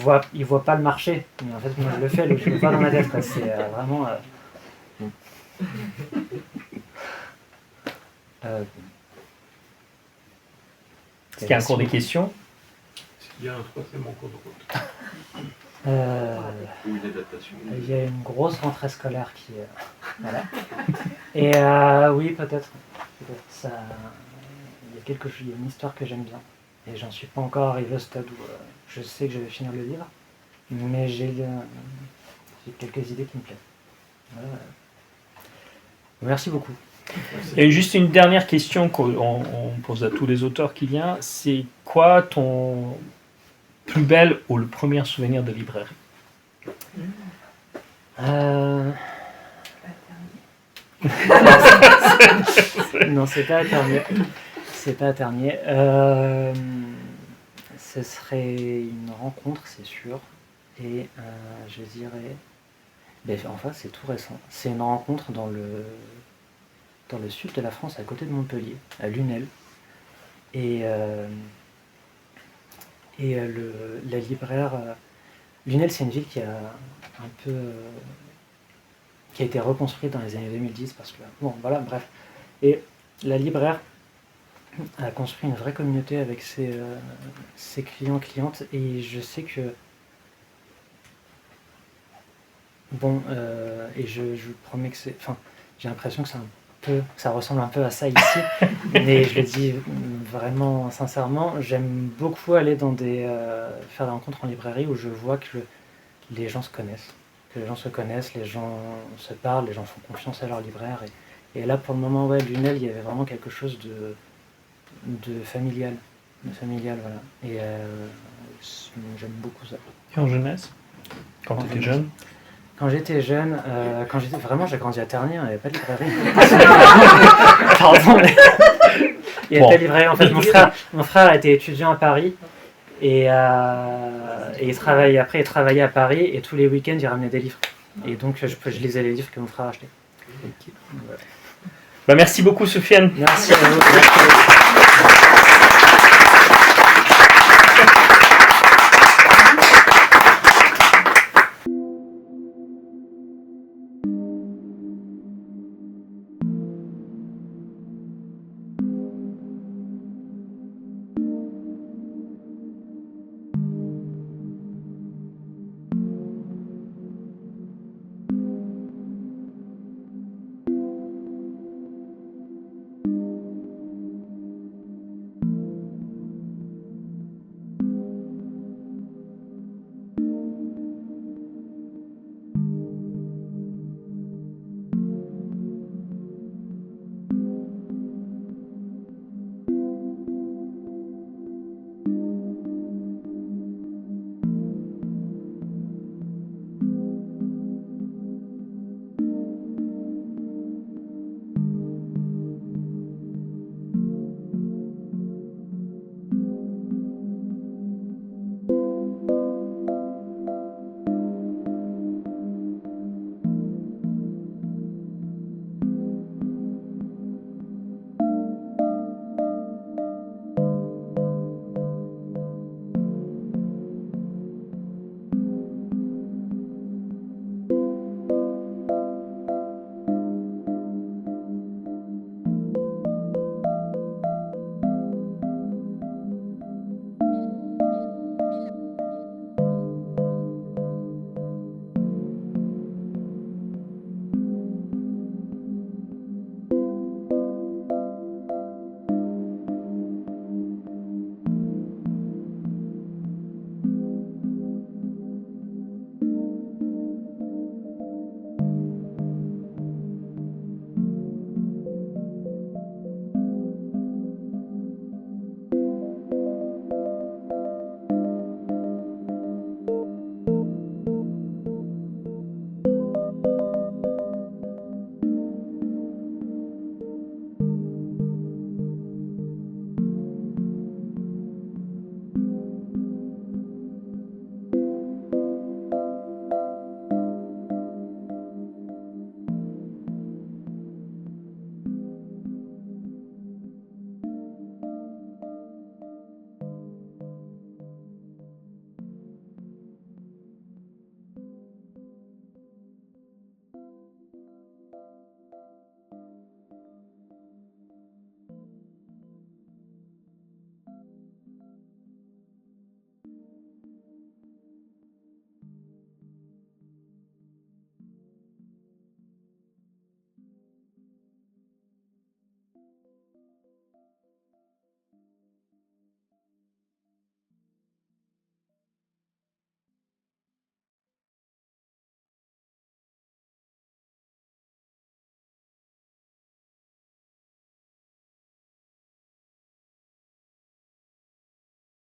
voient pas le marché. Mais en fait, moi, je le fais, donc je le vois dans ma tête, quoi. C'est vraiment... Est-ce qu'il y a encore des questions? Est-ce qu'il y a un troisième en cours de route? Ou une adaptation. Il y a une grosse rentrée scolaire qui... voilà. Et oui, peut-être. Ça, il y a une histoire que j'aime bien. Et j'en suis pas encore arrivé au stade où je sais que je vais finir le livre. Mais j'ai quelques idées qui me plaisent. Voilà. Merci beaucoup. Et juste une dernière question qu'on pose à tous les auteurs qu'il y a. C'est quoi ton plus bel ou le premier souvenir de librairie? Non, c'est pas à Ternier. Ce serait une rencontre, c'est sûr. Et je dirais... enfin, c'est tout récent. C'est une rencontre dans le sud de la France, à côté de Montpellier, à Lunel. Et la libraire... Lunel, c'est une ville qui a un peu qui a été reconstruite dans les années 2010 parce que, bon, voilà, bref. Et la libraire a construit une vraie communauté avec ses clients, clientes, et je sais que, bon, et je vous promets que c'est, enfin, j'ai l'impression que ça ressemble un peu à ça ici, mais je le dis vraiment sincèrement, j'aime beaucoup aller faire des rencontres en librairie où je vois que les gens se connaissent. Que les gens se connaissent, les gens se parlent, les gens font confiance à leur libraire. Et là, pour le moment, ouais, Lunel, il y avait vraiment quelque chose de familial. Voilà. Et j'aime beaucoup ça. Et en jeunesse, quand tu étais jeune? Quand j'étais jeune, vraiment, j'ai grandi à Ternier, il n'y avait pas de librairie. Pardon, mais il n'y avait pas de librairie. En fait, mon frère était étudiant à Paris. Et il travaillait à Paris, et tous les week-ends il ramenait des livres. Et donc je lisais les livres que mon frère achetait. Bah, merci beaucoup Soufiane. Merci à vous.